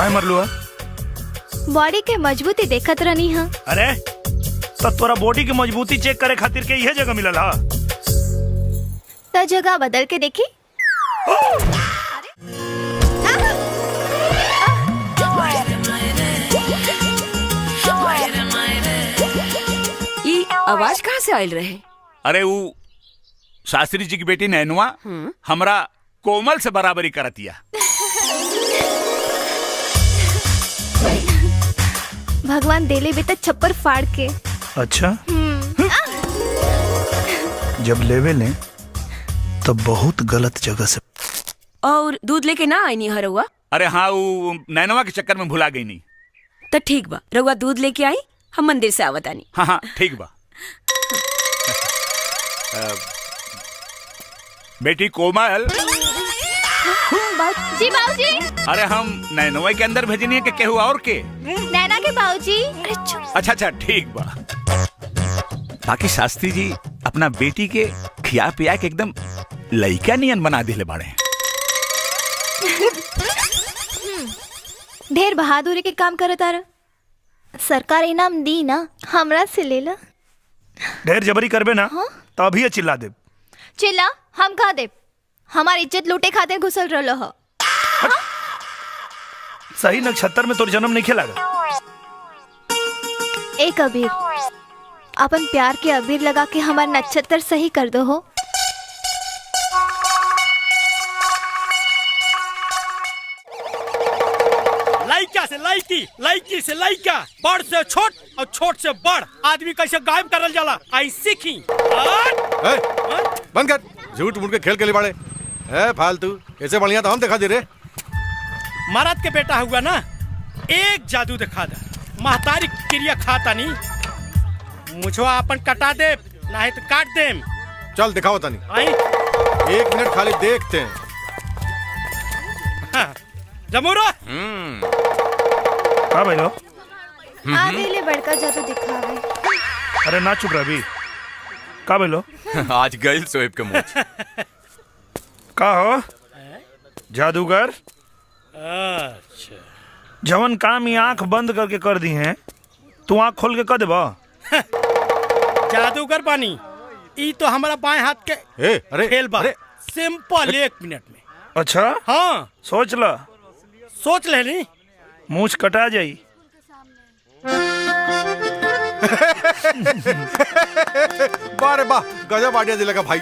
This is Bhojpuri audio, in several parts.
काहे मरलू है? बॉडी के मजबूती देखत रहनी है। अरे तो तोरा बॉडी की मजबूती चेक करे खातिर के यह जगह मिलल हा? तो जगह बदल के देखी। ये आवाज कहाँ से आयल रहे? अरे वो शास्त्री जी की बेटी नैनुआ हमरा कोमल से बराबरी करतिया। भगवान देले बेटा छप्पर फाड़ के। अच्छा जब लेवे लें तो बहुत गलत जगह से। और दूध लेके ना आई नहीं रउआ? अरे हाँ वो नैनुआ के चक्कर में भुला गई नहीं। तो ठीक बा, रउआ दूध लेके आई, हम मंदिर से आवत आनी। हाँ हाँ ठीक बा। बेटी कोमल। जी बाबूजी। अरे हम नैनुआ के अंदर भेजनी है कि केहू और के? नैना के बाबूजी। अच्छा अच्छा ठीक बा। बाकी शास्त्री जी अपना बेटी के खिया पिया के एकदम लइका नियन बना दिले बाड़े। ढेर बहादुरी के काम करत आ रहा। सरकार इनाम दी ना, हमरा से ले ला। ढेर जबरी करबे ना तो अभी चिल्ला दे। चिल्ला हम कहा दे? हमारी इज्जत लूटे खातिर घुसल रहो हो। सही नक्षत्र में तोर जन्म नहीं खेला। एक अबीर, अपन प्यार के अबीर लगा के हमारा नक्षत्र सही कर दो हो। लइका से लइकी, लइकी से लइका, बड़ से छोट और छोट से बड़ आदमी कैसे गायब करल जाला आई सीखी। बंद कर, झूठ मूठ के खेल के लिए बाड़े है फालतू। ऐसे बढ़िया तो हम दिखा दे रे। मरद के बेटा हुआ ना, एक जादू दिखा दे। महतारी क्रिया खाता नहीं, मुझवा अपन कटा दे नहीं तो काट दे। चल दिखाओ तानी। आई 1 मिनट खाली देखते हैं। हाँ, जमूरो। का भाई लो? आगे ले बड़का जादू दिखावे। अरे ना चुप रह भी। का भाई लो? आज गई सोएब के मुंह। का हो जादूगर? अच्छा जवन काम ही आंख बंद करके कर दी हैं, तू आंख खोल के कर देबा? जादूगर बानी, ई तो हमारा बाएं हाथ के अरे खेल बा। अरे सिंपल 1 मिनट में। अच्छा हाँ सोच ला, सोच ले ली। मूछ कटा जाई। बारे वाह, गजब आइडिया दिलेगा भाई।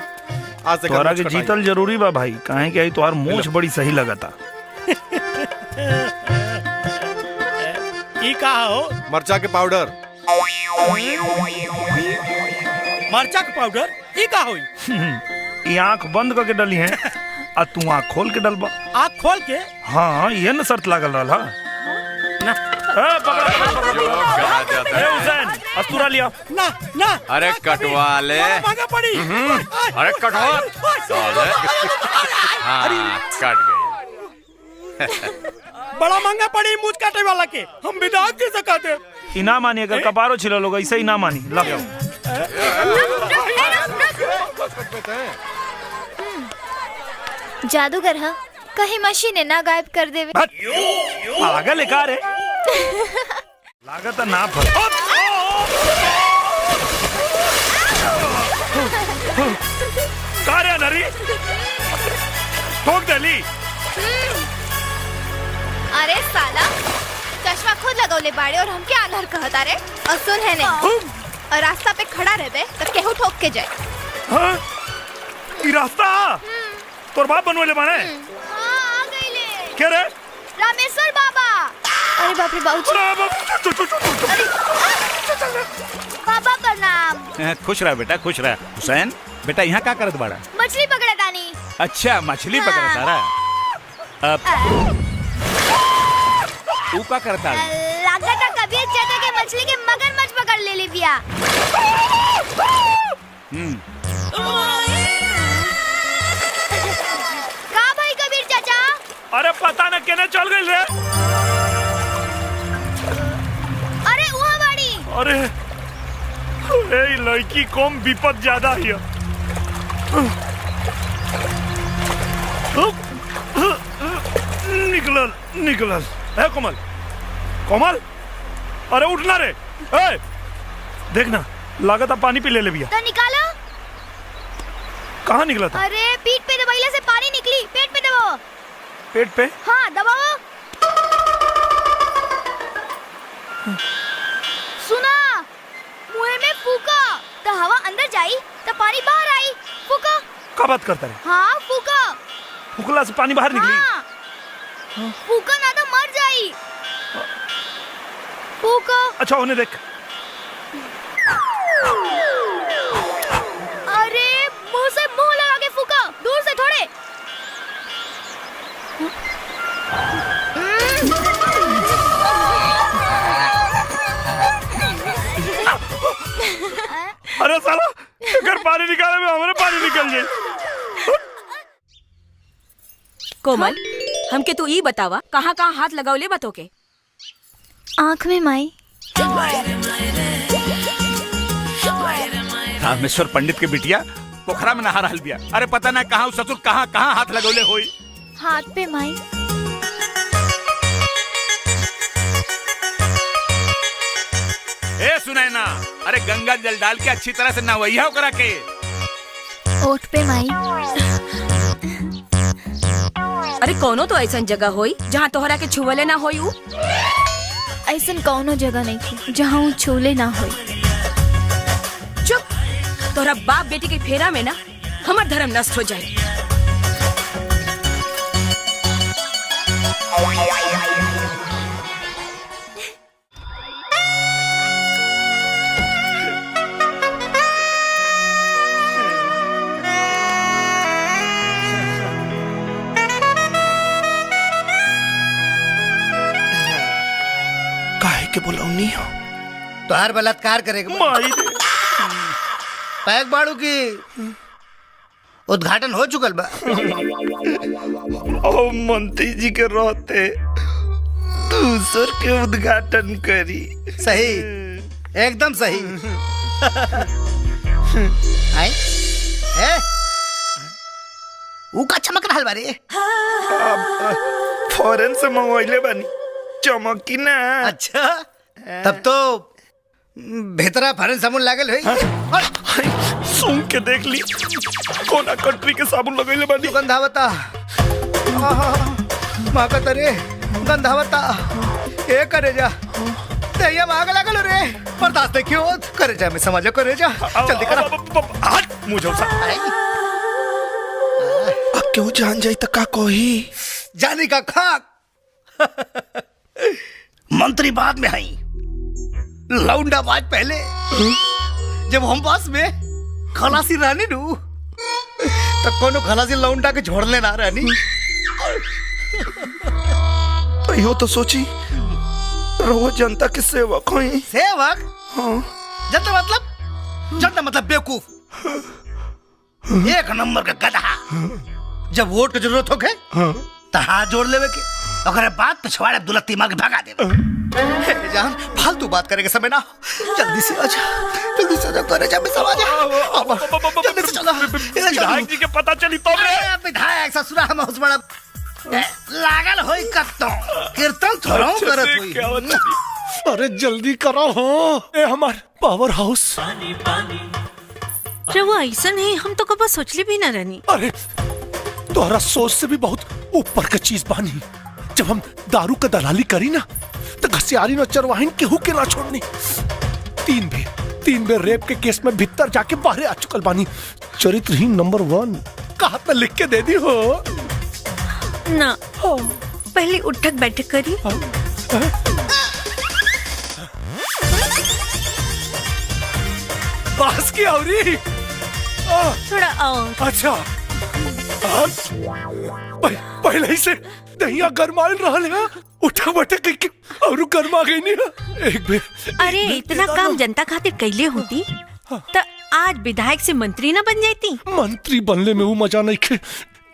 आज से तोरा के जीतल जरूरी बा भाई, काहे कि आई तोहार मूछ बड़ी सही लगता। ई का हो? मरचा के पाउडर। मरचा के पाउडर ई का होई? ये आंख बंद करके डली है आ तू आंख खोल के डलबा। आँख खोल के? हाँ ये न शर्त लागल रहा। ना हुसैन अस्तूरा लिया। ना ना। अरे कटवा ले। महंगा पड़ी। अरे कटवा साले। हाँ कट गई। बड़ा महंगा पड़ी मुझ काटे वाला के, हम विदाग दे सकाते। इना मानी, अगर कपारो छिलो लोग ऐसे ही ना मानी। ला जादूगर है, कहीं मशीन ना गायब कर देवे। पागल है का रे? लागत ना फल। का रे नरी? ठोक देली। अरे साला, चश्मा खुद लगौले बाड़े और हमके आंधर कहता रे। और सुन है ने, और रास्ता पे खड़ा रहबे तो केहू ठोक के जाए। हाँ? ई रास्ता तोर बाप बनवेले बाने? हाँ आ गईले। क्या रे? रामेश्वर बाबा। अरे बाप रे बाबूजी। बाबा का नाम। खुश रहा बेटा, खुश रहा। हुसैन बेटा यहाँ का करत बाड़ा? मछली पकड़ा तानी। अच्छा मछली पकड़ तारा। तू का करता? लागता कबीर चाचा के मछली के मगरमच्छ पकड़ ले ली बिया। का भाई कबीर चाचा? अरे पता न केने चल गई रे। अरे वहाँ बाड़ी। अरे ए लड़की कम विपद ज्यादा है। निकलल निकलल। ए कोमल, कोमल, अरे उठना रे। ए, देखना लागत अब पानी पी ले भैया। तो निकालो। कहाँ निकला था? अरे पीठ पे दबाइले से पानी निकली, पेट पे दबाओ। पेट पे? हाँ दबाओ। सुना, मुंह में फूका तो हवा अंदर जाई तो पानी बाहर आई। फूका। क्या बात करता है? हाँ फूका। फुकला से पानी बाहर निकली? हाँ। फूका ना तो मर जाई। फूका। अच्छा उन्हें देख। अरे मुंह से मुंह लगा के फूका, दूर से थोड़े। अरे साला, अगर पानी निकाले में हमारे पानी निकल जाए। कोमल, हमके तू ई बतावा कहाँ कहाँ हाथ लगावले बतो के? आँख में माई। रामेश्वर पंडित के बिटिया पोखरा में नहा रहल बिया। अरे पता ना कहाँ ससुर कहाँ कहाँ हाथ लगौले होई। हाथ पे माई। ए सुनाई ना, अरे गंगा जल डाल के अच्छी तरह से नहवैया करा के। ओठ पे माई। अरे कोनो तो ऐसा जगह होई जहाँ तोहरा के छुवले ना होई उ? ऐसन कौनो जगह नहीं थी जहाँ वो छूले ना होई। चुप, तोहरा बाप बेटी के फेरा में ना हमार धर्म नष्ट हो जाए। काहे के बुलाऊनी हो? तोहार बलात्कार करेगा। माई रे। पैक बाड़ू की उद्घाटन हो चुकल बा। ओ मंत्री जी के रहते दूसर के उद्घाटन करी। सही, एकदम सही। आई ए ऊ का चमक रहल बारे। फॉरेन से मंगवाइले बानी, चमकी ना। अच्छा, तब तो भीतरा फरन साबुन लागल है। सुन के देख ली, कोना कंट्री के साबुन लगैले बानी। गंधावता माकत रे, गंधावता ए करे जा तेया आग लागल रे। बर्दाश्त नहीं क्यों करे जा, मैं समझो करे जा। जल्दी करो। हट मुझे सा। अब क्यों जान जाई त का कोही? जानी का खाक। मंत्री बाद में आई, लौंडा बाज पहले। जब हम पास में खलासी रानी नू तो कोनो खलासी लौंडा के छोड़ने ना रानी। यो तो सोची रोज जनता के सेवक होई। सेवक? हाँ। जनता मतलब बेवकूफ, एक नंबर का गधा। जब वोट की जरूरत होके तो हाथ जोड़ लेवे के, अगर बात पिछवाड़े अब्दुल्ला तीमा के भगा देवे। जान फालतू बात करेंगे समय ना, जल्दी से आजा, जल्दी से आजा, करे जा, मिसल आजा। जल्दी से चलो। विधायक जी के पता चली तो अरे विधायक ससुरा हम उस बड़ा लागल होई कत्तो कीर्तन थोड़ा करत होई। अरे जल्दी करो हो, ए हमार पावर हाउस। रवा ऐसा नहीं, हम तो कब सोचले भी ना रहनी। अरे तोहरा सोच से भी बहुत ऊपर का चीज बानी। जब हम दारू का दलाली करी ना तो घसियारी न चरवाहिन केहू के ना छोड़नी। 3 बेर रेप के केस में भीतर जाके बाहर आ चुकल बानी। चरित्रहीन नंबर 1 कहा पे लिख के दे दी हो ना। पहले उठक बैठक करी। बास की औरी थोड़ा और। अच्छा, पहले ही से दहिया गरमाल रहल है। उठा बैठक करके और गरमा गई नहीं। एक बेर अरे इतना काम जनता खातिर कैले होती तो आज विधायक से मंत्री ना बन जाती। मंत्री बनले में वो मजा नहीं खे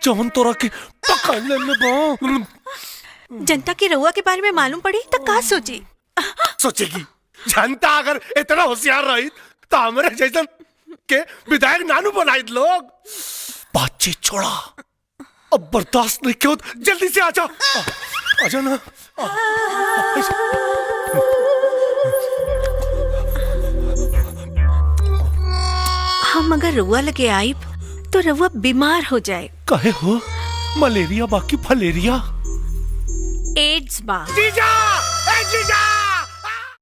जवन तोरा के पकड़ने में बा। जनता की रउआ के बारे में मालूम पड़ी तो का सोची? सोचेगी जनता अगर इतना होशियार रही तो हमारे जैसन के विधायक नानू बनाई लोग। बातचीत छोड़ा, अब बर्दाश्त नहीं क्यों, जल्दी से आ जाओ। आजा ना। हम अगर रउआ लगे आइब तो रउआ बीमार हो जाए। काहे हो? मलेरिया बाकी फलेरिया। एड्स बा। जीजा! ए जीजा!